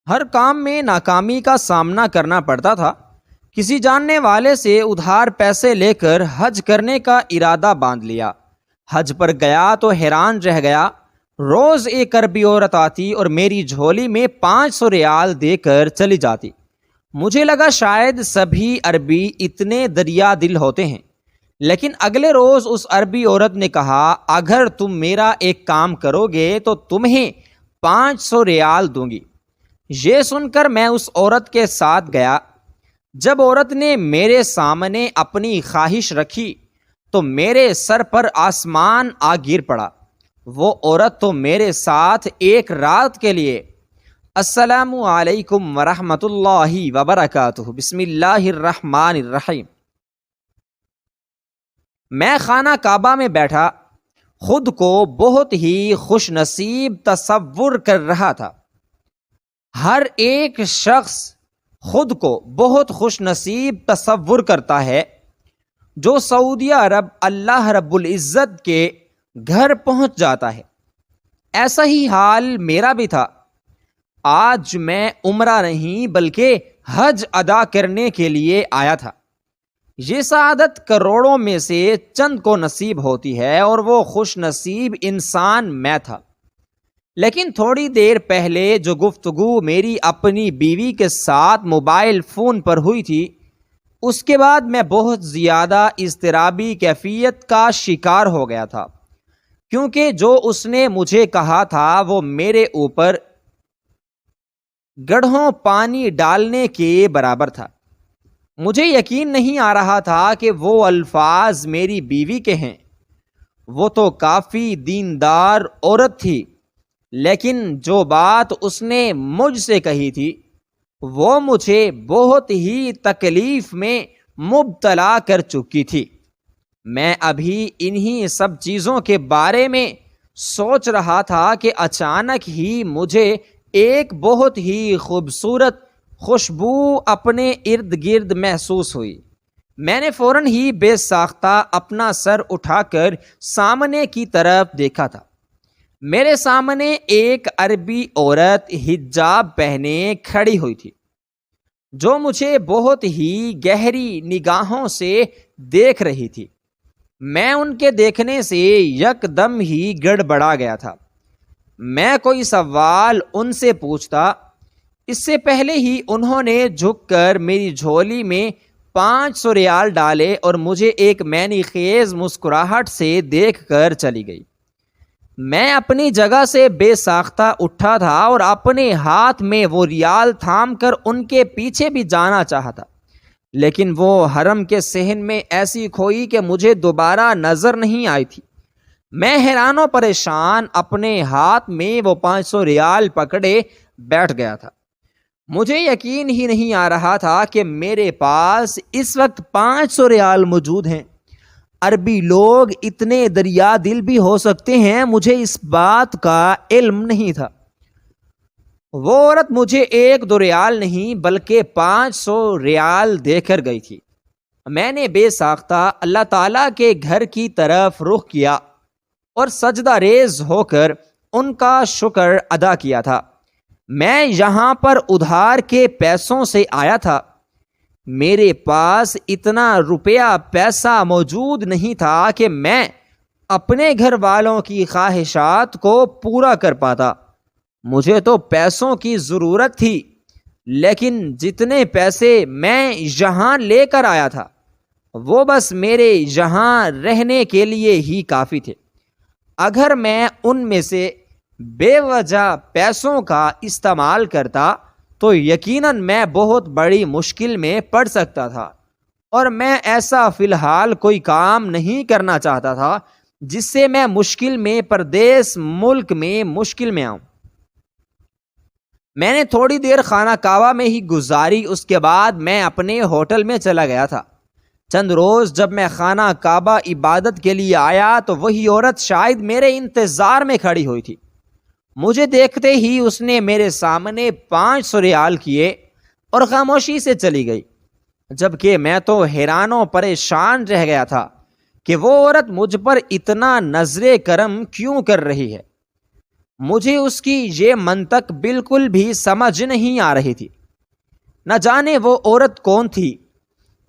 ہر کام میں ناکامی کا سامنا کرنا پڑتا تھا۔ کسی جاننے والے سے ادھار پیسے لے کر حج کرنے کا ارادہ باندھ لیا۔ حج پر گیا تو حیران رہ گیا۔ روز ایک عربی عورت آتی اور میری جھولی میں 500 ریال دے کر چلی جاتی۔ مجھے لگا شاید سبھی عربی اتنے دریا دل ہوتے ہیں، لیکن اگلے روز اس عربی عورت نے کہا، اگر تم میرا ایک کام کرو گے تو تمہیں 500 ریال دوں گی۔ یہ سن کر میں اس عورت کے ساتھ گیا۔ جب عورت نے میرے سامنے اپنی خواہش رکھی تو میرے سر پر آسمان آ گر پڑا۔ وہ عورت تو میرے ساتھ ایک رات کے لیے السلام علیکم ورحمۃ اللہ وبرکاتہ بسم اللہ الرحمن الرحیم۔ میں خانہ کعبہ میں بیٹھا خود کو بہت ہی خوش نصیب تصور کر رہا تھا۔ ہر ایک شخص خود کو بہت خوش نصیب تصور کرتا ہے جو سعودی عرب اللہ رب العزت کے گھر پہنچ جاتا ہے۔ ایسا ہی حال میرا بھی تھا۔ آج میں عمرہ نہیں بلکہ حج ادا کرنے کے لیے آیا تھا۔ یہ سعادت کروڑوں میں سے چند کو نصیب ہوتی ہے اور وہ خوش نصیب انسان میں تھا۔ لیکن تھوڑی دیر پہلے جو گفتگو میری اپنی بیوی کے ساتھ موبائل فون پر ہوئی تھی، اس کے بعد میں بہت زیادہ اضطرابی کیفیت کا شکار ہو گیا تھا، کیونکہ جو اس نے مجھے کہا تھا وہ میرے اوپر گڑھوں پانی ڈالنے کے برابر تھا۔ مجھے یقین نہیں آ رہا تھا کہ وہ الفاظ میری بیوی کے ہیں۔ وہ تو کافی دیندار عورت تھی، لیکن جو بات اس نے مجھ سے کہی تھی وہ مجھے بہت ہی تکلیف میں مبتلا کر چکی تھی۔ میں ابھی انہی سب چیزوں کے بارے میں سوچ رہا تھا کہ اچانک ہی مجھے ایک بہت ہی خوبصورت خوشبو اپنے ارد گرد محسوس ہوئی۔ میں نے فوراً ہی بے ساختہ اپنا سر اٹھا کر سامنے کی طرف دیکھا تھا۔ میرے سامنے ایک عربی عورت حجاب پہنے کھڑی ہوئی تھی، جو مجھے بہت ہی گہری نگاہوں سے دیکھ رہی تھی۔ میں ان کے دیکھنے سے یکدم ہی گڑبڑا گیا تھا۔ میں کوئی سوال ان سے پوچھتا، اس سے پہلے ہی انہوں نے جھک کر میری جھولی میں 500 ریال ڈالے اور مجھے ایک معنی خیز مسکراہٹ سے دیکھ کر چلی گئی۔ میں اپنی جگہ سے بے ساختہ اٹھا تھا اور اپنے ہاتھ میں وہ ریال تھام کر ان کے پیچھے بھی جانا چاہتا، لیکن وہ حرم کے صحن میں ایسی کھوئی کہ مجھے دوبارہ نظر نہیں آئی تھی۔ میں حیران و پریشان اپنے ہاتھ میں وہ 500 ریال پکڑے بیٹھ گیا تھا۔ مجھے یقین ہی نہیں آ رہا تھا کہ میرے پاس اس وقت 500 ریال موجود ہیں۔ عربی لوگ اتنے دریا دل بھی ہو سکتے ہیں، مجھے اس بات کا علم نہیں تھا۔ وہ عورت مجھے 1-2 ریال نہیں بلکہ 500 ریال دے کر گئی تھی۔ میں نے بے ساختہ اللہ تعالیٰ کے گھر کی طرف رخ کیا اور سجدہ ریز ہو کر ان کا شکر ادا کیا تھا۔ میں یہاں پر ادھار کے پیسوں سے آیا تھا۔ میرے پاس اتنا روپیہ پیسہ موجود نہیں تھا کہ میں اپنے گھر والوں کی خواہشات کو پورا کر پاتا۔ مجھے تو پیسوں کی ضرورت تھی، لیکن جتنے پیسے میں یہاں لے کر آیا تھا وہ بس میرے یہاں رہنے کے لیے ہی کافی تھے۔ اگر میں ان میں سے بے وجہ پیسوں کا استعمال کرتا تو یقیناً میں بہت بڑی مشکل میں پڑ سکتا تھا، اور میں ایسا فی الحال کوئی کام نہیں کرنا چاہتا تھا جس سے میں مشکل میں پردیس ملک میں مشکل میں آؤں۔ میں نے تھوڑی دیر خانہ کعبہ میں ہی گزاری، اس کے بعد میں اپنے ہوٹل میں چلا گیا تھا۔ چند روز جب میں خانہ کعبہ عبادت کے لیے آیا تو وہی عورت شاید میرے انتظار میں کھڑی ہوئی تھی۔ مجھے دیکھتے ہی اس نے میرے سامنے 500 ریال کیے اور خاموشی سے چلی گئی، جبکہ میں تو حیران و پریشان رہ گیا تھا کہ وہ عورت مجھ پر اتنا نظر کرم کیوں کر رہی ہے۔ مجھے اس کی یہ منطق بالکل بھی سمجھ نہیں آ رہی تھی۔ نہ جانے وہ عورت کون تھی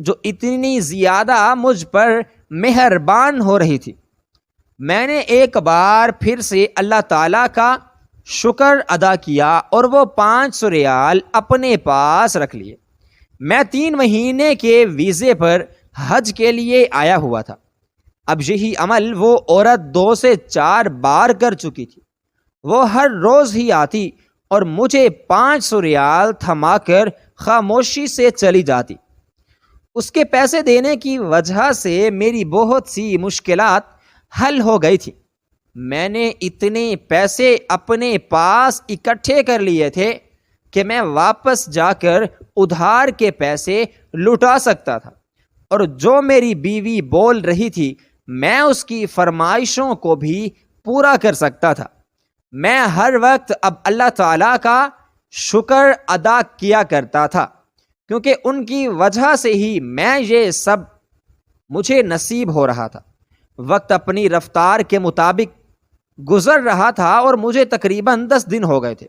جو اتنی زیادہ مجھ پر مہربان ہو رہی تھی۔ میں نے ایک بار پھر سے اللہ تعالیٰ کا شکر ادا کیا اور وہ 500 ریال اپنے پاس رکھ لیے۔ میں 3 مہینے کے ویزے پر حج کے لیے آیا ہوا تھا۔ اب یہی عمل وہ عورت 2 سے 4 بار کر چکی تھی۔ وہ ہر روز ہی آتی اور مجھے 500 ریال تھما کر خاموشی سے چلی جاتی۔ اس کے پیسے دینے کی وجہ سے میری بہت سی مشکلات حل ہو گئی تھی۔ میں نے اتنے پیسے اپنے پاس اکٹھے کر لیے تھے کہ میں واپس جا کر ادھار کے پیسے لٹا سکتا تھا، اور جو میری بیوی بول رہی تھی میں اس کی فرمائشوں کو بھی پورا کر سکتا تھا۔ میں ہر وقت اب اللہ تعالیٰ کا شکر ادا کیا کرتا تھا، کیونکہ ان کی وجہ سے ہی میں یہ سب مجھے نصیب ہو رہا تھا۔ وقت اپنی رفتار کے مطابق گزر رہا تھا اور مجھے تقریباً 10 دن ہو گئے تھے،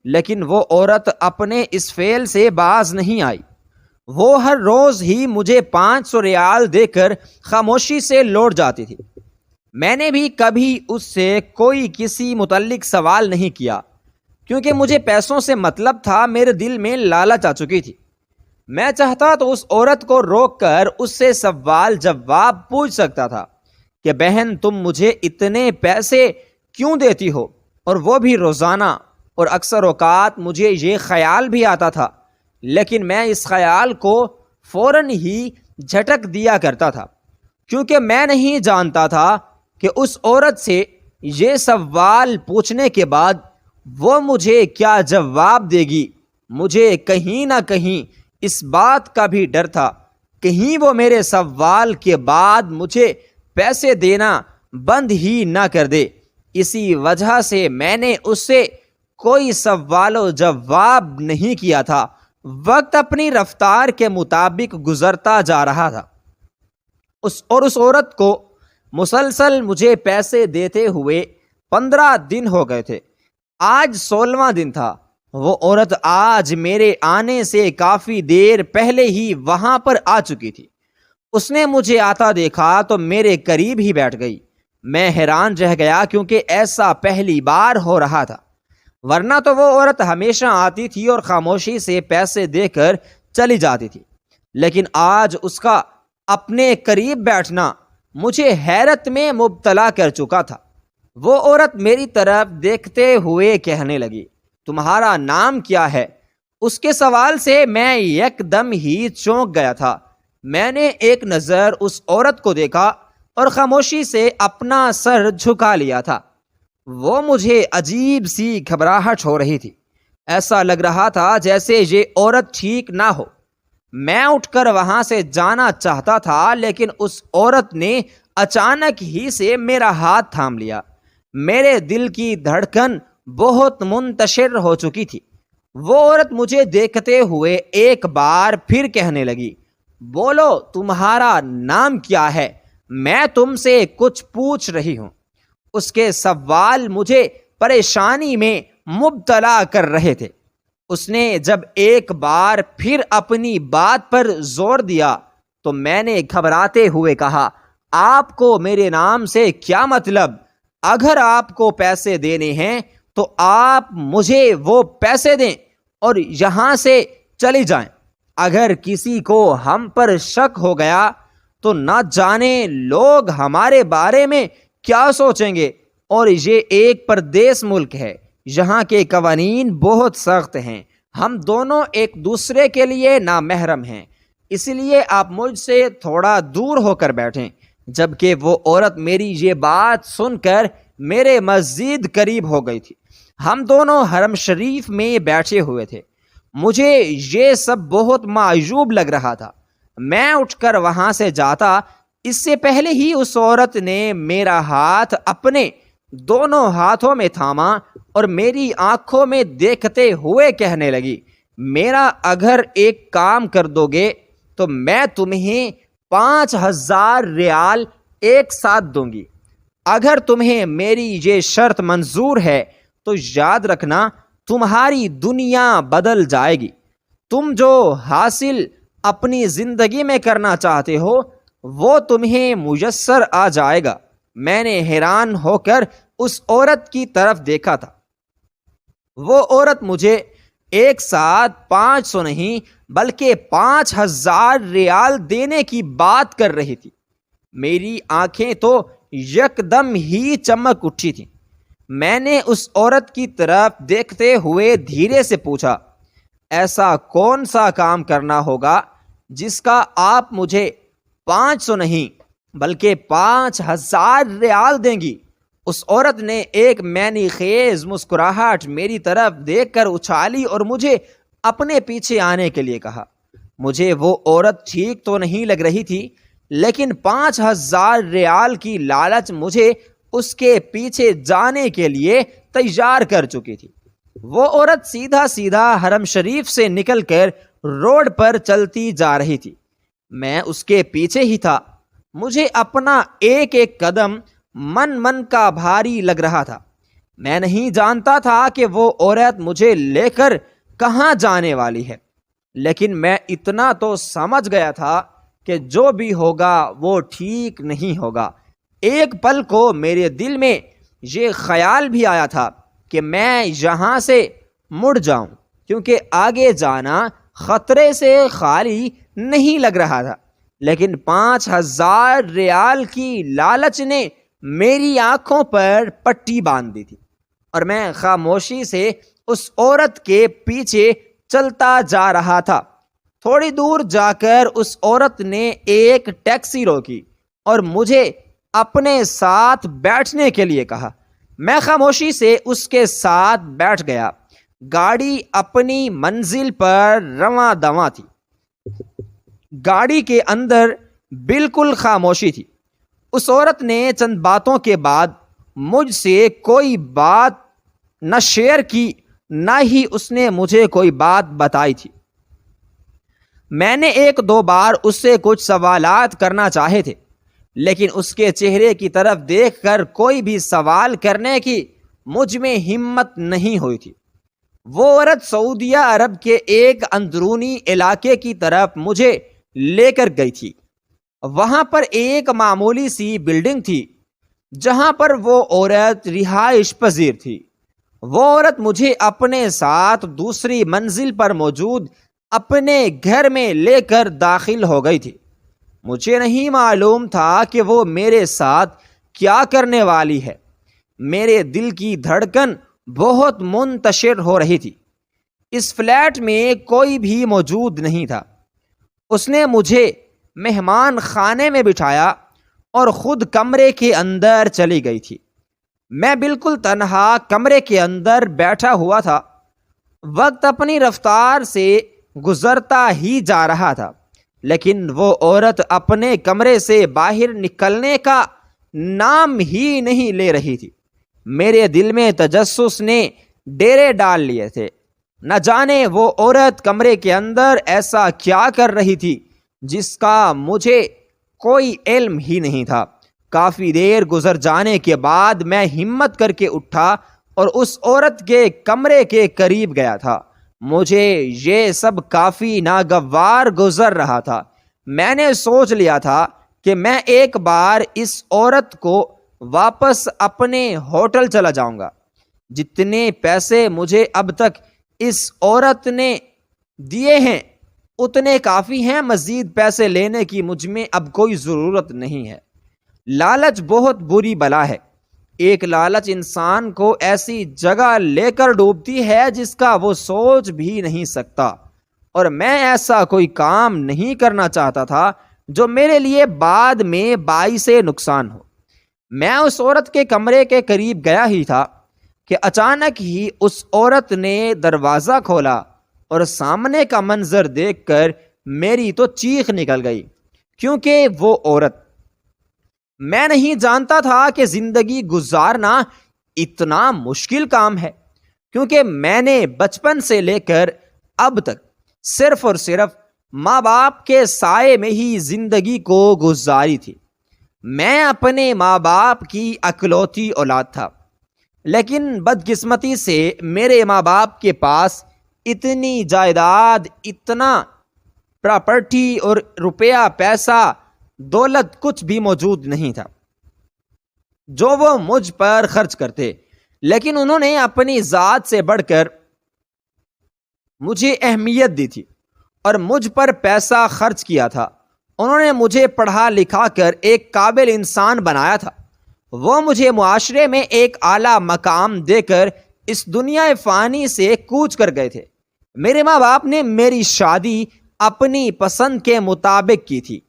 لیکن وہ عورت اپنے اس فعل سے باز نہیں آئی۔ وہ ہر روز ہی مجھے 500 ریال دے کر خاموشی سے لوٹ جاتی تھی۔ میں نے بھی کبھی اس سے کوئی کسی متعلق سوال نہیں کیا، کیونکہ مجھے پیسوں سے مطلب تھا۔ میرے دل میں لالچ آ چکی تھی۔ میں چاہتا تو اس عورت کو روک کر اس سے سوال جواب پوچھ سکتا تھا کہ بہن تم مجھے اتنے پیسے کیوں دیتی ہو، اور وہ بھی روزانہ، اور اکثر اوقات مجھے یہ خیال بھی آتا تھا، لیکن میں اس خیال کو فوراً ہی جھٹک دیا کرتا تھا، کیونکہ میں نہیں جانتا تھا کہ اس عورت سے یہ سوال پوچھنے کے بعد وہ مجھے کیا جواب دے گی۔ مجھے کہیں نہ کہیں اس بات کا بھی ڈر تھا، کہیں وہ میرے سوال کے بعد مجھے پیسے دینا بند ہی نہ کر دے۔ اسی وجہ سے میں نے اس سے کوئی سوال و جواب نہیں کیا تھا۔ وقت اپنی رفتار کے مطابق گزرتا جا رہا تھا، اس عورت کو مسلسل مجھے پیسے دیتے ہوئے 15 دن ہو گئے تھے۔ آج 16واں دن تھا۔ وہ عورت آج میرے آنے سے کافی دیر پہلے ہی وہاں پر آ چکی تھی۔ اس نے مجھے آتا دیکھا تو میرے قریب ہی بیٹھ گئی۔ میں حیران رہ گیا، کیونکہ ایسا پہلی بار ہو رہا تھا، ورنہ تو وہ عورت ہمیشہ آتی تھی اور خاموشی سے پیسے دے کر چلی جاتی تھی، لیکن آج اس کا اپنے قریب بیٹھنا مجھے حیرت میں مبتلا کر چکا تھا۔ وہ عورت میری طرف دیکھتے ہوئے کہنے لگی، تمہارا نام کیا ہے؟ اس کے سوال سے میں یک دم ہی چونک گیا تھا۔ میں نے ایک نظر اس عورت کو دیکھا اور خاموشی سے اپنا سر جھکا لیا تھا۔ وہ مجھے عجیب سی گھبراہٹ ہو رہی تھی۔ ایسا لگ رہا تھا جیسے یہ عورت ٹھیک نہ ہو۔ میں اٹھ کر وہاں سے جانا چاہتا تھا، لیکن اس عورت نے اچانک ہی سے میرا ہاتھ تھام لیا۔ میرے دل کی دھڑکن بہت منتشر ہو چکی تھی۔ وہ عورت مجھے دیکھتے ہوئے ایک بار پھر کہنے لگی، بولو تمہارا نام کیا ہے؟ میں تم سے کچھ پوچھ رہی ہوں۔ اس کے سوال مجھے پریشانی میں مبتلا کر رہے تھے۔ اس نے جب ایک بار پھر اپنی بات پر زور دیا تو میں نے گھبراتے ہوئے کہا، آپ کو میرے نام سے کیا مطلب؟ اگر آپ کو پیسے دینے ہیں تو آپ مجھے وہ پیسے دیں اور یہاں سے چلی جائیں۔ اگر کسی کو ہم پر شک ہو گیا تو نہ جانے لوگ ہمارے بارے میں کیا سوچیں گے، اور یہ ایک پردیس ملک ہے، یہاں کے قوانین بہت سخت ہیں، ہم دونوں ایک دوسرے کے لیے نامحرم ہیں، اس لیے آپ مجھ سے تھوڑا دور ہو کر بیٹھیں۔ جبکہ وہ عورت میری یہ بات سن کر میرے مزید قریب ہو گئی تھی۔ ہم دونوں حرم شریف میں بیٹھے ہوئے تھے۔ مجھے یہ سب بہت معجوب لگ رہا تھا۔ میں اٹھ کر وہاں سے جاتا، اس سے پہلے ہی اس عورت نے میرا ہاتھ اپنے دونوں ہاتھوں میں تھاما اور میری آنکھوں میں دیکھتے ہوئے کہنے لگی، میرا اگر ایک کام کر دو گے تو میں تمہیں 5000 ریال ایک ساتھ دوں گی۔ اگر تمہیں میری یہ شرط منظور ہے تو یاد رکھنا تمہاری دنیا بدل جائے گی۔ تم جو حاصل اپنی زندگی میں کرنا چاہتے ہو وہ تمہیں میسر آ جائے گا۔ میں نے حیران ہو کر اس عورت کی طرف دیکھا تھا۔ وہ عورت مجھے ایک ساتھ 500 نہیں بلکہ 5000 ریال دینے کی بات کر رہی تھی۔ میری آنکھیں تو یکدم ہی چمک اٹھی تھیں۔ میں نے اس عورت کی طرف دیکھتے ہوئے دھیرے سے پوچھا، ایسا کون سا کام کرنا ہوگا جس کا آپ مجھے 500 نہیں بلکہ 5000 ریال دیں گی؟ اس عورت نے ایک معنی خیز مسکراہٹ میری طرف دیکھ کر اچھالی اور مجھے اپنے پیچھے آنے کے لیے کہا۔ مجھے وہ عورت ٹھیک تو نہیں لگ رہی تھی، لیکن 5000 ریال کی لالچ مجھے اس کے پیچھے جانے کے لیے تیار کر چکی تھی۔ وہ عورت سیدھا سیدھا حرم شریف سے نکل کر روڈ پر چلتی جا رہی تھی۔ میں اس کے پیچھے ہی تھا۔ مجھے اپنا ایک ایک قدم من کا بھاری لگ رہا تھا۔ میں نہیں جانتا تھا کہ وہ عورت مجھے لے کر کہاں جانے والی ہے، لیکن میں اتنا تو سمجھ گیا تھا کہ جو بھی ہوگا وہ ٹھیک نہیں ہوگا۔ ایک پل کو میرے دل میں یہ خیال بھی آیا تھا کہ میں یہاں سے مڑ جاؤں، کیونکہ آگے جانا خطرے سے خالی نہیں لگ رہا تھا، لیکن 5000 ریال کی لالچ نے میری آنکھوں پر پٹی باندھ دی تھی اور میں خاموشی سے اس عورت کے پیچھے چلتا جا رہا تھا۔ تھوڑی دور جا کر اس عورت نے ایک ٹیکسی روکی اور مجھے اپنے ساتھ بیٹھنے کے لیے کہا۔ میں خاموشی سے اس کے ساتھ بیٹھ گیا۔ گاڑی اپنی منزل پر رواں دواں تھی۔ گاڑی کے اندر بالکل خاموشی تھی۔ اس عورت نے چند باتوں کے بعد مجھ سے کوئی بات نہ شیئر کی، نہ ہی اس نے مجھے کوئی بات بتائی تھی۔ میں نے ایک دو بار اس سے کچھ سوالات کرنا چاہے تھے، لیکن اس کے چہرے کی طرف دیکھ کر کوئی بھی سوال کرنے کی مجھ میں ہمت نہیں ہوئی تھی۔ وہ عورت سعودیہ عرب کے ایک اندرونی علاقے کی طرف مجھے لے کر گئی تھی۔ وہاں پر ایک معمولی سی بلڈنگ تھی جہاں پر وہ عورت رہائش پذیر تھی۔ وہ عورت مجھے اپنے ساتھ دوسری منزل پر موجود اپنے گھر میں لے کر داخل ہو گئی تھی۔ مجھے نہیں معلوم تھا کہ وہ میرے ساتھ کیا کرنے والی ہے۔ میرے دل کی دھڑکن بہت منتشر ہو رہی تھی۔ اس فلیٹ میں کوئی بھی موجود نہیں تھا۔ اس نے مجھے مہمان خانے میں بٹھایا اور خود کمرے کے اندر چلی گئی تھی۔ میں بالکل تنہا کمرے کے اندر بیٹھا ہوا تھا۔ وقت اپنی رفتار سے گزرتا ہی جا رہا تھا، لیکن وہ عورت اپنے کمرے سے باہر نکلنے کا نام ہی نہیں لے رہی تھی۔ میرے دل میں تجسس نے ڈیرے ڈال لیے تھے۔ نہ جانے وہ عورت کمرے کے اندر ایسا کیا کر رہی تھی جس کا مجھے کوئی علم ہی نہیں تھا۔ کافی دیر گزر جانے کے بعد میں ہمت کر کے اٹھا اور اس عورت کے کمرے کے قریب گیا تھا۔ مجھے یہ سب کافی ناگوار گزر رہا تھا۔ میں نے سوچ لیا تھا کہ میں ایک بار اس عورت کو واپس اپنے ہوٹل چلا جاؤں گا۔ جتنے پیسے مجھے اب تک اس عورت نے دیے ہیں اتنے کافی ہیں، مزید پیسے لینے کی مجھ میں اب کوئی ضرورت نہیں ہے۔ لالچ بہت بری بلا ہے۔ ایک لالچ انسان کو ایسی جگہ لے کر ڈوبتی ہے جس کا وہ سوچ بھی نہیں سکتا، اور میں ایسا کوئی کام نہیں کرنا چاہتا تھا جو میرے لیے بعد میں باعث نقصان ہو۔ میں اس عورت کے کمرے کے قریب گیا ہی تھا کہ اچانک ہی اس عورت نے دروازہ کھولا اور سامنے کا منظر دیکھ کر میری تو چیخ نکل گئی، کیونکہ وہ عورت، میں نہیں جانتا تھا کہ زندگی گزارنا اتنا مشکل کام ہے، کیونکہ میں نے بچپن سے لے کر اب تک صرف اور صرف ماں باپ کے سائے میں ہی زندگی کو گزاری تھی۔ میں اپنے ماں باپ کی اکلوتی اولاد تھا، لیکن بدقسمتی سے میرے ماں باپ کے پاس اتنی جائیداد، اتنا پراپرٹی اور روپیہ، پیسہ، دولت کچھ بھی موجود نہیں تھا جو وہ مجھ پر خرچ کرتے، لیکن انہوں نے اپنی ذات سے بڑھ کر مجھے اہمیت دی تھی اور مجھ پر پیسہ خرچ کیا تھا۔ انہوں نے مجھے پڑھا لکھا کر ایک قابل انسان بنایا تھا۔ وہ مجھے معاشرے میں ایک اعلیٰ مقام دے کر اس دنیا فانی سے کوچ کر گئے تھے۔ میرے ماں باپ نے میری شادی اپنی پسند کے مطابق کی تھی۔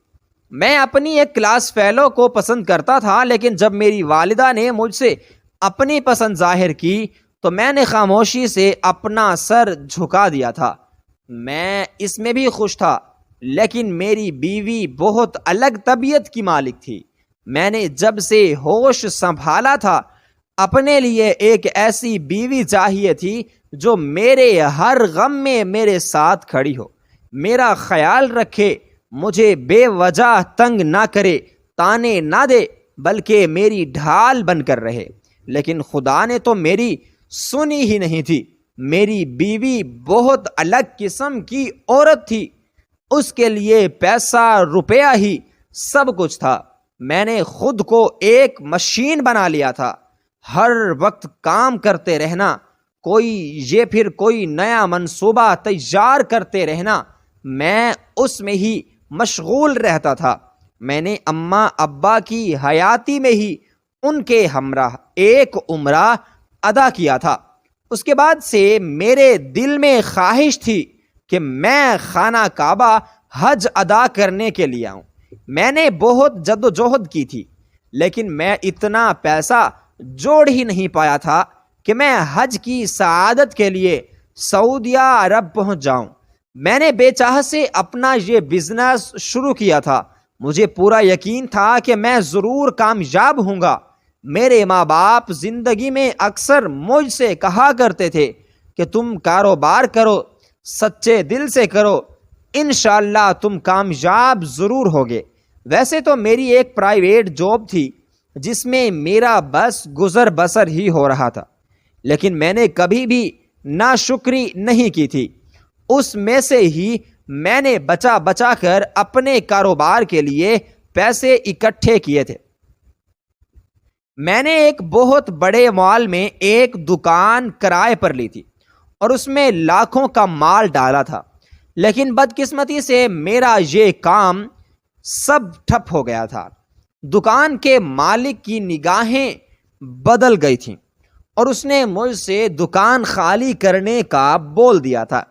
میں اپنی ایک کلاس فیلو کو پسند کرتا تھا، لیکن جب میری والدہ نے مجھ سے اپنی پسند ظاہر کی تو میں نے خاموشی سے اپنا سر جھکا دیا تھا۔ میں اس میں بھی خوش تھا، لیکن میری بیوی بہت الگ طبیعت کی مالک تھی۔ میں نے جب سے ہوش سنبھالا تھا اپنے لیے ایک ایسی بیوی چاہیے تھی جو میرے ہر غم میں میرے ساتھ کھڑی ہو، میرا خیال رکھے، مجھے بے وجہ تنگ نہ کرے، تانے نہ دے، بلکہ میری ڈھال بن کر رہے۔ لیکن خدا نے تو میری سنی ہی نہیں تھی۔ میری بیوی بہت الگ قسم کی عورت تھی۔ اس کے لیے پیسہ، روپیہ ہی سب کچھ تھا۔ میں نے خود کو ایک مشین بنا لیا تھا، ہر وقت کام کرتے رہنا، کوئی نیا منصوبہ تیار کرتے رہنا۔ میں اس میں ہی مشغول رہتا تھا۔ میں نے اماں ابا کی حیاتی میں ہی ان کے ہمراہ ایک عمرہ ادا کیا تھا۔ اس کے بعد سے میرے دل میں خواہش تھی کہ میں خانہ کعبہ حج ادا کرنے کے لیے آؤں۔ میں نے بہت جد و جہد کی تھی، لیکن میں اتنا پیسہ جوڑ ہی نہیں پایا تھا کہ میں حج کی سعادت کے لیے سعودیہ عرب پہنچ جاؤں۔ میں نے بے چاہ سے اپنا یہ بزنس شروع کیا تھا۔ مجھے پورا یقین تھا کہ میں ضرور کامیاب ہوں گا۔ میرے ماں باپ زندگی میں اکثر مجھ سے کہا کرتے تھے کہ تم کاروبار کرو، سچے دل سے کرو، انشاءاللہ تم کامیاب ضرور ہوگے۔ ویسے تو میری ایک پرائیویٹ جاب تھی جس میں میرا بس گزر بسر ہی ہو رہا تھا، لیکن میں نے کبھی بھی ناشکری نہیں کی تھی۔ اس میں سے ہی میں نے بچا بچا کر اپنے کاروبار کے لیے پیسے اکٹھے کیے تھے۔ میں نے ایک بہت بڑے مال میں ایک دکان کرائے پر لی تھی اور اس میں لاکھوں کا مال ڈالا تھا، لیکن بدقسمتی سے میرا یہ کام سب ٹھپ ہو گیا تھا۔ دکان کے مالک کی نگاہیں بدل گئی تھیں اور اس نے مجھ سے دکان خالی کرنے کا بول دیا تھا۔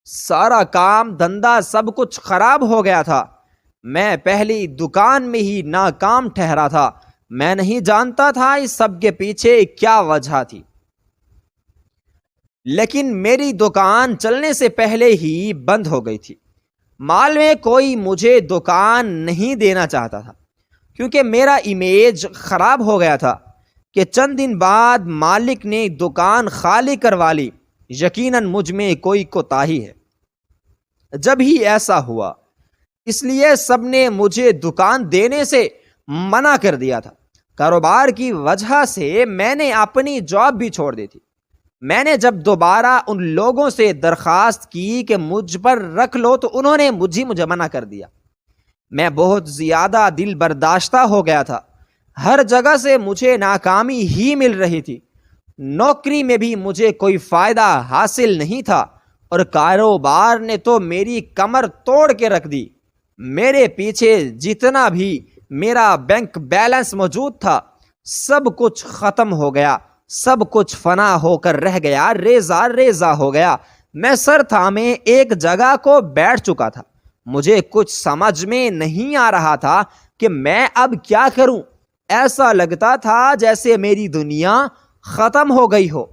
سارا کام دھندا سب کچھ خراب ہو گیا تھا۔ میں پہلی دکان میں ہی ناکام ٹھہرا تھا۔ میں نہیں جانتا تھا اس سب کے پیچھے کیا وجہ تھی، لیکن میری دکان چلنے سے پہلے ہی بند ہو گئی تھی۔ مال میں کوئی مجھے دکان نہیں دینا چاہتا تھا کیونکہ میرا امیج خراب ہو گیا تھا کہ چند دن بعد مالک نے دکان خالی کروا لی۔ یقیناً مجھ میں کوئی کوتاہی ہے جب ہی ایسا ہوا، اس لیے سب نے مجھے دکان دینے سے منع کر دیا تھا۔ کاروبار کی وجہ سے میں نے اپنی جاب بھی چھوڑ دی تھی۔ میں نے جب دوبارہ ان لوگوں سے درخواست کی کہ مجھ پر رکھ لو تو انہوں نے مجھے منع کر دیا۔ میں بہت زیادہ دل برداشتہ ہو گیا تھا۔ ہر جگہ سے مجھے ناکامی ہی مل رہی تھی۔ نوکری میں بھی مجھے کوئی فائدہ حاصل نہیں تھا اور کاروبار نے تو میری کمر توڑ کے رکھ دی۔ میرے پیچھے جتنا بھی میرا بینک بیلنس موجود تھا سب کچھ ختم ہو گیا، سب کچھ فنا ہو کر رہ گیا، ریزہ ریزہ ہو گیا۔ میں سر تھامے ایک جگہ کو بیٹھ چکا تھا۔ مجھے کچھ سمجھ میں نہیں آ رہا تھا کہ میں اب کیا کروں۔ ایسا لگتا تھا جیسے میری دنیا ختم ہو گئی ہو۔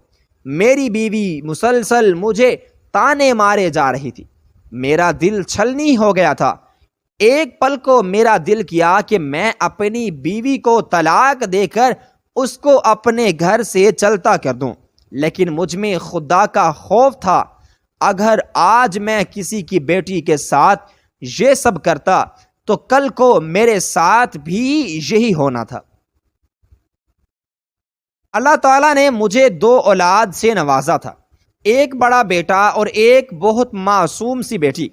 میری بیوی مسلسل مجھے تانے مارے جا رہی تھی۔ میرا دل چھلنی ہو گیا تھا۔ ایک پل کو میرا دل کیا کہ میں اپنی بیوی کو طلاق دے کر اس کو اپنے گھر سے چلتا کر دوں، لیکن مجھ میں خدا کا خوف تھا۔ اگر آج میں کسی کی بیٹی کے ساتھ یہ سب کرتا تو کل کو میرے ساتھ بھی یہی ہونا تھا۔ اللہ تعالیٰ نے مجھے 2 اولاد سے نوازا تھا، ایک بڑا بیٹا اور ایک بہت معصوم سی بیٹی۔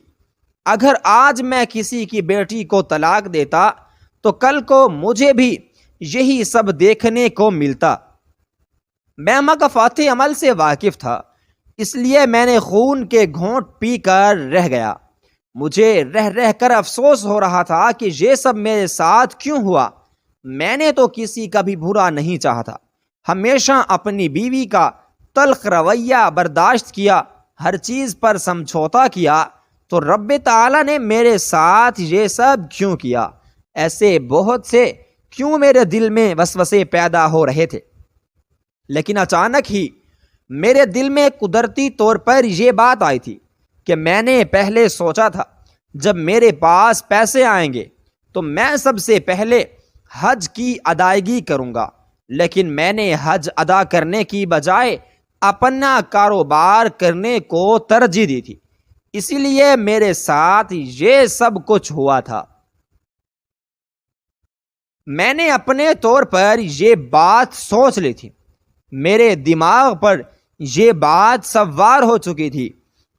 اگر آج میں کسی کی بیٹی کو طلاق دیتا تو کل کو مجھے بھی یہی سب دیکھنے کو ملتا۔ میں مکافات عمل سے واقف تھا، اس لیے میں نے خون کے گھونٹ پی کر رہ گیا۔ مجھے رہ رہ کر افسوس ہو رہا تھا کہ یہ سب میرے ساتھ کیوں ہوا۔ میں نے تو کسی کا بھی برا نہیں چاہا تھا، ہمیشہ اپنی بیوی کا تلخ رویہ برداشت کیا، ہر چیز پر سمجھوتا کیا، تو رب تعالیٰ نے میرے ساتھ یہ سب کیوں کیا؟ ایسے بہت سے کیوں میرے دل میں وسوسے پیدا ہو رہے تھے، لیکن اچانک ہی میرے دل میں قدرتی طور پر یہ بات آئی تھی کہ میں نے پہلے سوچا تھا جب میرے پاس پیسے آئیں گے تو میں سب سے پہلے حج کی ادائیگی کروں گا، لیکن میں نے حج ادا کرنے کی بجائے اپنا کاروبار کرنے کو ترجیح دی تھی، اسی لیے میرے ساتھ یہ سب کچھ ہوا تھا۔ میں نے اپنے طور پر یہ بات سوچ لی تھی، میرے دماغ پر یہ بات سوار ہو چکی تھی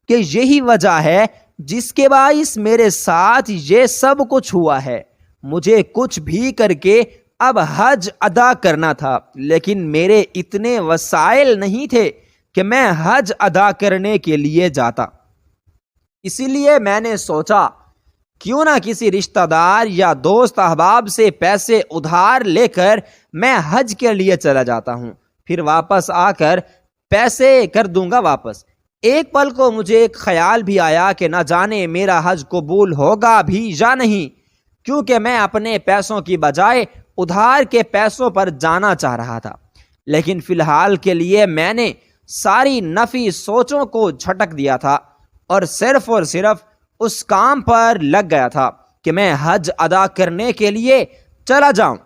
کہ یہی وجہ ہے جس کے باعث میرے ساتھ یہ سب کچھ ہوا ہے۔ مجھے کچھ بھی کر کے اب حج ادا کرنا تھا، لیکن میرے اتنے وسائل نہیں تھے کہ میں حج ادا کرنے کے لیے جاتا۔ اسی لیے میں نے سوچا کیوں نہ کسی رشتہ دار یا دوست احباب سے پیسے ادھار لے کر میں حج کے لیے چلا جاتا ہوں، پھر واپس آ کر پیسے کر دوں گا واپس۔ ایک پل کو مجھے ایک خیال بھی آیا کہ نہ جانے میرا حج قبول ہوگا بھی یا نہیں، کیونکہ میں اپنے پیسوں کی بجائے ادھار کے پیسوں پر جانا چاہ رہا تھا۔ لیکن فی الحال کے لیے میں نے ساری نفی سوچوں کو جھٹک دیا تھا اور صرف اس کام پر لگ گیا تھا کہ میں حج ادا کرنے کے لیے چلا جاؤں۔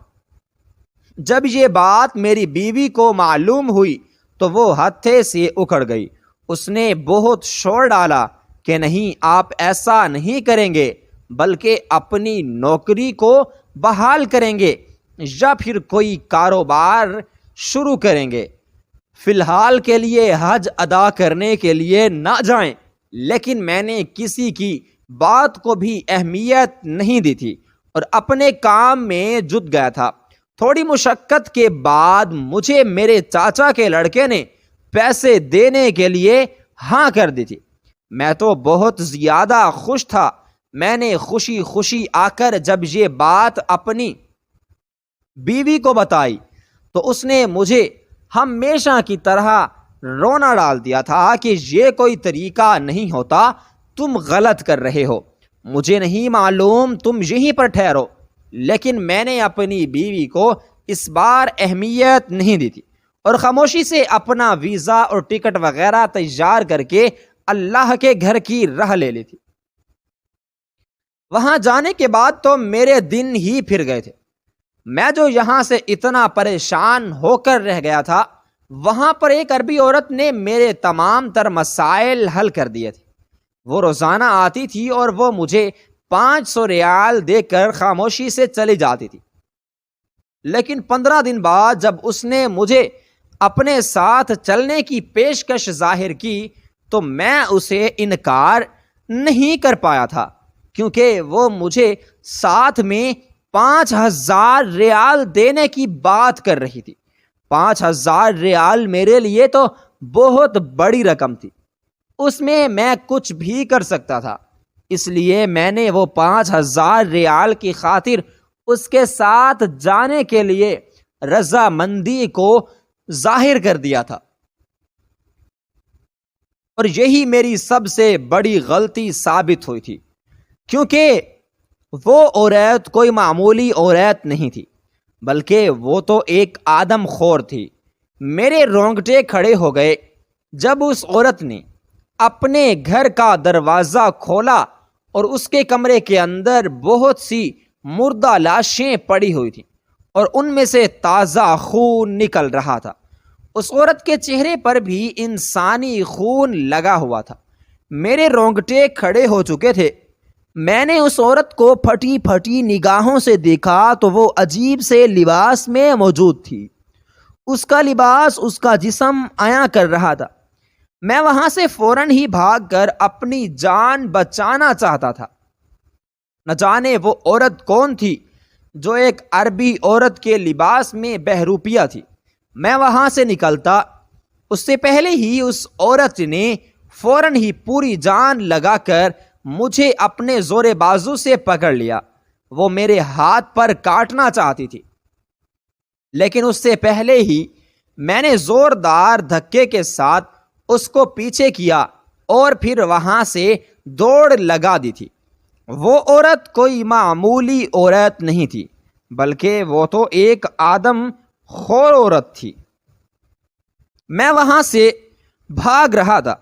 جب یہ بات میری بیوی کو معلوم ہوئی تو وہ ہتھے سے اکھڑ گئی۔ اس نے بہت شور ڈالا کہ نہیں، آپ ایسا نہیں کریں گے، بلکہ اپنی نوکری کو بحال کریں گے یا پھر کوئی کاروبار شروع کریں گے۔ فی الحال کے لیے حج ادا کرنے کے لیے نہ جائیں۔ لیکن میں نے کسی کی بات کو بھی اہمیت نہیں دی تھی اور اپنے کام میں جٹ گیا تھا۔ تھوڑی مشقت کے بعد مجھے میرے چاچا کے لڑکے نے پیسے دینے کے لیے ہاں کر دی تھی۔ میں تو بہت زیادہ خوش تھا۔ میں نے خوشی خوشی آ کر جب یہ بات اپنی بیوی کو بتائی تو اس نے مجھے ہمیشہ کی طرح رونا ڈال دیا تھا کہ یہ کوئی طریقہ نہیں ہوتا، تم غلط کر رہے ہو، مجھے نہیں معلوم، تم یہیں پر ٹھہرو۔ لیکن میں نے اپنی بیوی کو اس بار اہمیت نہیں دی تھی اور خاموشی سے اپنا ویزا اور ٹکٹ وغیرہ تیار کر کے اللہ کے گھر کی راہ لے لی تھی۔ وہاں جانے کے بعد تو میرے دن ہی پھر گئے تھے۔ میں جو یہاں سے اتنا پریشان ہو کر رہ گیا تھا، وہاں پر ایک عربی عورت نے میرے تمام تر مسائل حل کر دیے تھے۔ وہ روزانہ آتی تھی اور وہ مجھے 500 ریال دے کر خاموشی سے چلی جاتی تھی۔ لیکن 15 دن بعد جب اس نے مجھے اپنے ساتھ چلنے کی پیشکش ظاہر کی تو میں اسے انکار نہیں کر پایا تھا، کیونکہ وہ مجھے ساتھ میں 5000 ریال دینے کی بات کر رہی تھی۔ 5000 ریال میرے لیے تو بہت بڑی رقم تھی، اس میں کچھ بھی کر سکتا تھا۔ اس لیے میں نے وہ 5000 ریال کی خاطر اس کے ساتھ جانے کے لیے رضامندی کو ظاہر کر دیا تھا، اور یہی میری سب سے بڑی غلطی ثابت ہوئی تھی، کیونکہ وہ عورت کوئی معمولی عورت نہیں تھی، بلکہ وہ تو ایک آدم خور تھی۔ میرے رونگٹے کھڑے ہو گئے جب اس عورت نے اپنے گھر کا دروازہ کھولا اور اس کے کمرے کے اندر بہت سی مردہ لاشیں پڑی ہوئی تھیں اور ان میں سے تازہ خون نکل رہا تھا۔ اس عورت کے چہرے پر بھی انسانی خون لگا ہوا تھا۔ میرے رونگٹے کھڑے ہو چکے تھے۔ میں نے اس عورت کو پھٹی پھٹی نگاہوں سے دیکھا تو وہ عجیب سے لباس میں موجود تھی۔ اس کا لباس اس کا جسم عیاں کر رہا تھا۔ میں وہاں سے فوراً ہی بھاگ کر اپنی جان بچانا چاہتا تھا۔ نہ جانے وہ عورت کون تھی جو ایک عربی عورت کے لباس میں بہروپیہ تھی۔ میں وہاں سے نکلتا اس سے پہلے ہی اس عورت نے فوراً ہی پوری جان لگا کر مجھے اپنے زور بازو سے پکڑ لیا۔ وہ میرے ہاتھ پر کاٹنا چاہتی تھی، لیکن اس سے پہلے ہی میں نے زوردار دھکے کے ساتھ اس کو پیچھے کیا اور پھر وہاں سے دوڑ لگا دی تھی۔ وہ عورت کوئی معمولی عورت نہیں تھی، بلکہ وہ تو ایک آدم خور عورت تھی۔ میں وہاں سے بھاگ رہا تھا،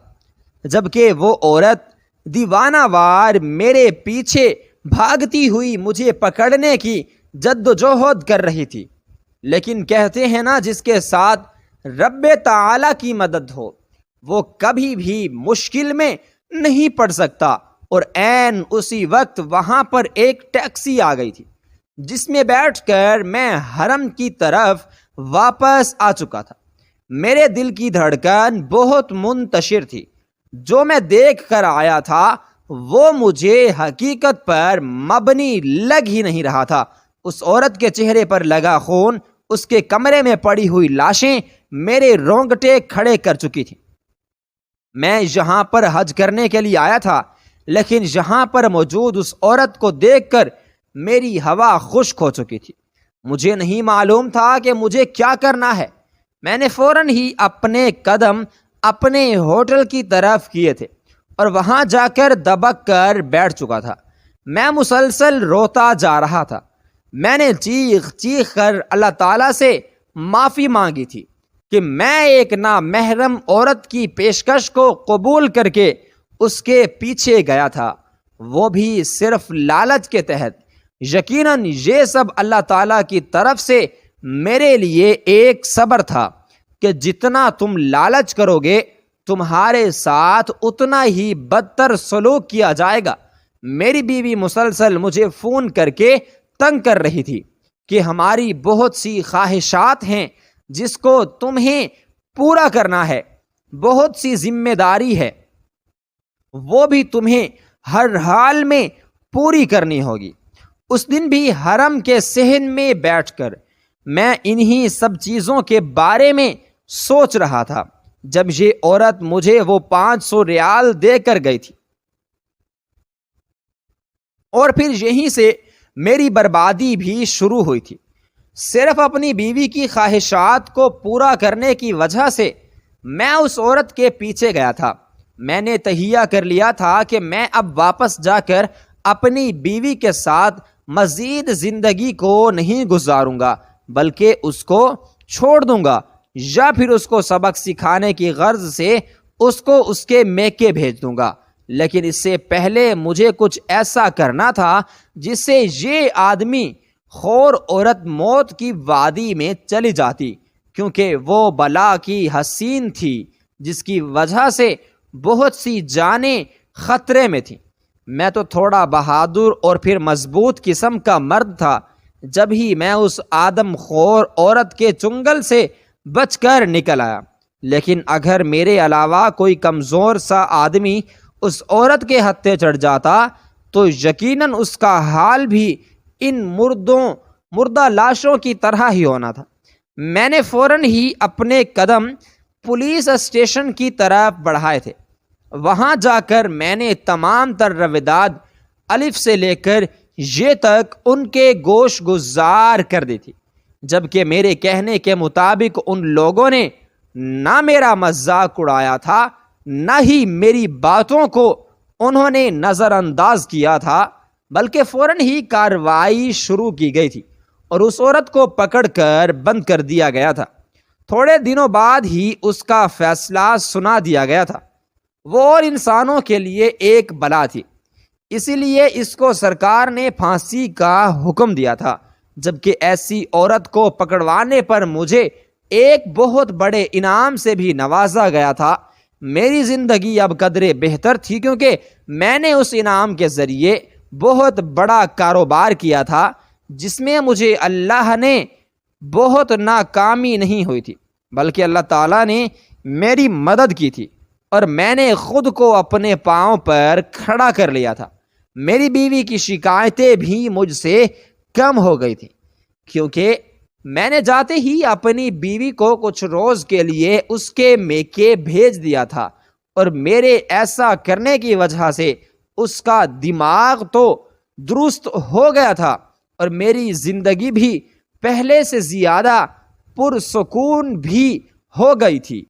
جبکہ وہ عورت دیوانہ وار میرے پیچھے بھاگتی ہوئی مجھے پکڑنے کی جدوجہد کر رہی تھی۔ لیکن کہتے ہیں نا، جس کے ساتھ رب تعالی کی مدد ہو وہ کبھی بھی مشکل میں نہیں پڑ سکتا۔ اور عین اسی وقت وہاں پر ایک ٹیکسی آ گئی تھی، جس میں بیٹھ کر میں حرم کی طرف واپس آ چکا تھا۔ میرے دل کی دھڑکن بہت منتشر تھی۔ جو میں دیکھ کر آیا تھا وہ مجھے حقیقت پر مبنی لگ ہی نہیں رہا تھا۔ اس عورت کے چہرے پر لگا خون، اس کے کمرے میں پڑی ہوئی لاشیں میرے رونگٹے کھڑے کر چکی تھیں۔ میں یہاں پر حج کرنے کے لیے آیا تھا، لیکن یہاں پر موجود اس عورت کو دیکھ کر میری ہوا خشک ہو چکی تھی۔ مجھے نہیں معلوم تھا کہ مجھے کیا کرنا ہے۔ میں نے فوراً ہی اپنے قدم اپنے ہوٹل کی طرف کیے تھے اور وہاں جا کر دبک کر بیٹھ چکا تھا۔ میں مسلسل روتا جا رہا تھا۔ میں نے چیخ چیخ کر اللہ تعالیٰ سے معافی مانگی تھی کہ میں ایک نامحرم عورت کی پیشکش کو قبول کر کے اس کے پیچھے گیا تھا، وہ بھی صرف لالچ کے تحت۔ یقیناً یہ سب اللہ تعالیٰ کی طرف سے میرے لیے ایک صبر تھا کہ جتنا تم لالچ کرو گے تمہارے ساتھ اتنا ہی بدتر سلوک کیا جائے گا۔ میری بیوی مسلسل مجھے فون کر کے تنگ کر رہی تھی کہ ہماری بہت سی خواہشات ہیں جس کو تمہیں پورا کرنا ہے، بہت سی ذمہ داری ہے، وہ بھی تمہیں ہر حال میں پوری کرنی ہوگی۔ اس دن بھی حرم کے صحن میں بیٹھ کر میں انہی سب چیزوں کے بارے میں سوچ رہا تھا جب یہ عورت مجھے وہ 500 ریال دے کر گئی تھی، اور پھر یہیں سے میری بربادی بھی شروع ہوئی تھی۔ صرف اپنی بیوی کی خواہشات کو پورا کرنے کی وجہ سے میں اس عورت کے پیچھے گیا تھا۔ میں نے تہیہ کر لیا تھا کہ میں اب واپس جا کر اپنی بیوی کے ساتھ مزید زندگی کو نہیں گزاروں گا، بلکہ اس کو چھوڑ دوں گا، یا پھر اس کو سبق سکھانے کی غرض سے اس کو اس کے میکے بھیج دوں گا۔ لیکن اس سے پہلے مجھے کچھ ایسا کرنا تھا جس سے یہ آدمی خور عورت موت کی وادی میں چلی جاتی، کیونکہ وہ بلا کی حسین تھی جس کی وجہ سے بہت سی جانیں خطرے میں تھیں۔ میں تو تھوڑا بہادر اور پھر مضبوط قسم کا مرد تھا۔ جب ہی میں اس آدم خور عورت کے چنگل سے بچ کر نکل آیا، لیکن اگر میرے علاوہ کوئی کمزور سا آدمی اس عورت کے ہتھے چڑھ جاتا تو یقیناً اس کا حال بھی ان مردہ لاشوں کی طرح ہی ہونا تھا۔ میں نے فوراً ہی اپنے قدم پولیس اسٹیشن کی طرف بڑھائے تھے۔ وہاں جا کر میں نے تمام تر رویداد الف سے لے کر یہ تک ان کے گوش گزار کر دی تھی، جبکہ میرے کہنے کے مطابق ان لوگوں نے نہ میرا مذاق اڑایا تھا، نہ ہی میری باتوں کو انہوں نے نظر انداز کیا تھا، بلکہ فوراً ہی کارروائی شروع کی گئی تھی اور اس عورت کو پکڑ کر بند کر دیا گیا تھا۔ تھوڑے دنوں بعد ہی اس کا فیصلہ سنا دیا گیا تھا۔ وہ اور انسانوں کے لیے ایک بلا تھی، اسی لیے اس کو سرکار نے پھانسی کا حکم دیا تھا، جبکہ ایسی عورت کو پکڑوانے پر مجھے ایک بہت بڑے انعام سے بھی نوازا گیا تھا۔ میری زندگی اب قدرے بہتر تھی، کیونکہ میں نے اس انعام کے ذریعے بہت بڑا کاروبار کیا تھا، جس میں مجھے اللہ نے بہت ناکامی نہیں ہوئی تھی، بلکہ اللہ تعالیٰ نے میری مدد کی تھی اور میں نے خود کو اپنے پاؤں پر کھڑا کر لیا تھا۔ میری بیوی کی شکایتیں بھی مجھ سے کم ہو گئی تھیں، کیونکہ میں نے جاتے ہی اپنی بیوی کو کچھ روز کے لیے اس کے میکے بھیج دیا تھا، اور میرے ایسا کرنے کی وجہ سے اس کا دماغ تو درست ہو گیا تھا اور میری زندگی بھی پہلے سے زیادہ پرسکون بھی ہو گئی تھی۔